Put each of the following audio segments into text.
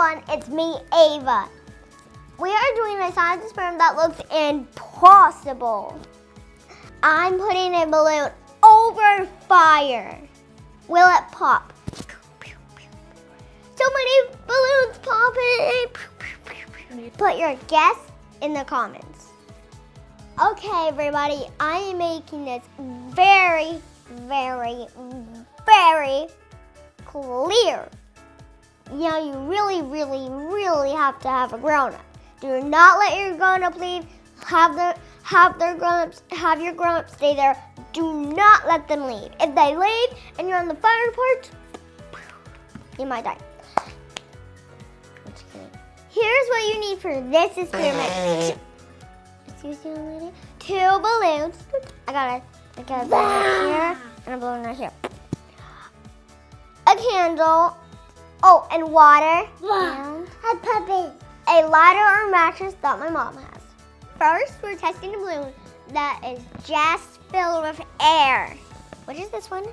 everyone, it's me, Ava. We are doing a science experiment that looks impossible. I'm putting a balloon over fire. Will it pop? So many balloons popping. Put your guess in the comments. Okay, everybody, I am making this very, very, very clear. You know, you really, really, really have to have a grown-up. Do not let your grown-up leave. Have your grown-up stay there. Do not let them leave. If they leave and you're on the fire part, you might die. Here's what you need for this experiment. Excuse me, lady. 2 balloons. I got a balloon right here and a balloon right here. A candle. Oh, and water. And a puppy. A lighter or mattress that my mom has. First, we're testing a balloon that is just filled with air. What is this one?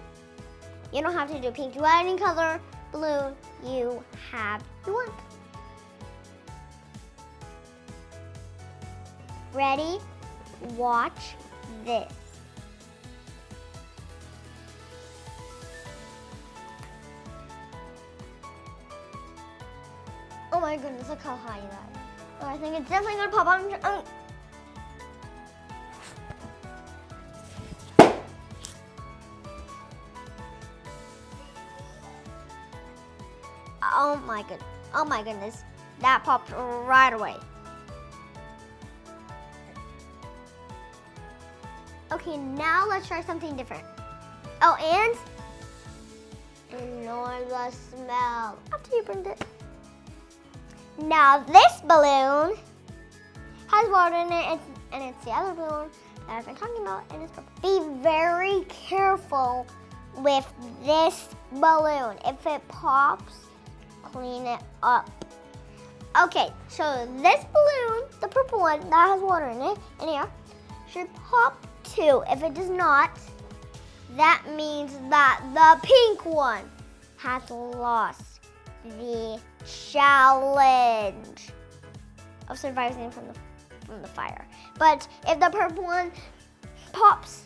You don't have to do pink. You add any color balloon you want. Ready? Watch this. Oh my goodness, look how high that is. Oh, I think it's definitely gonna pop on. Oh my goodness. That popped right away. Okay, now let's try something different. Oh, and ignore the smell after you burned it. Now this balloon has water in it, and it's the other balloon that I've been talking about, and it's purple. Be very careful with this balloon. If it pops, clean it up. Okay, so this balloon, the purple one that has water in it, and air, should pop too. If it does not, that means that the pink one has lost the challenge of surviving from the fire. But if the purple one pops,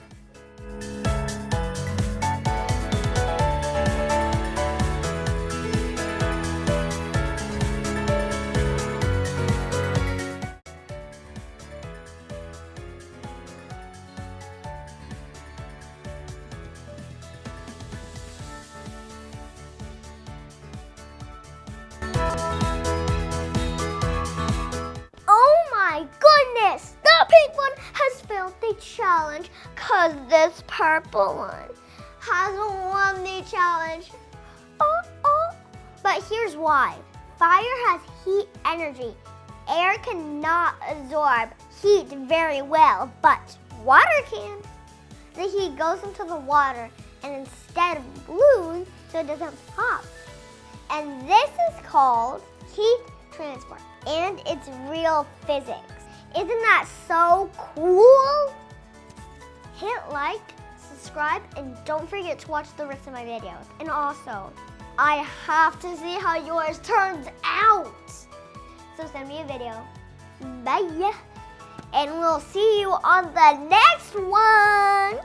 the pink one has failed the challenge because this purple one has won the challenge. But here's why. Fire has heat energy. Air cannot absorb heat very well, but water can. The heat goes into the water and instead of balloon, so it doesn't pop. And this is called heat transport, and it's real physics. Isn't that so cool? Hit like, subscribe, and don't forget to watch the rest of my videos. And also, I have to see how yours turns out. So send me a video. Bye. And we'll see you on the next one.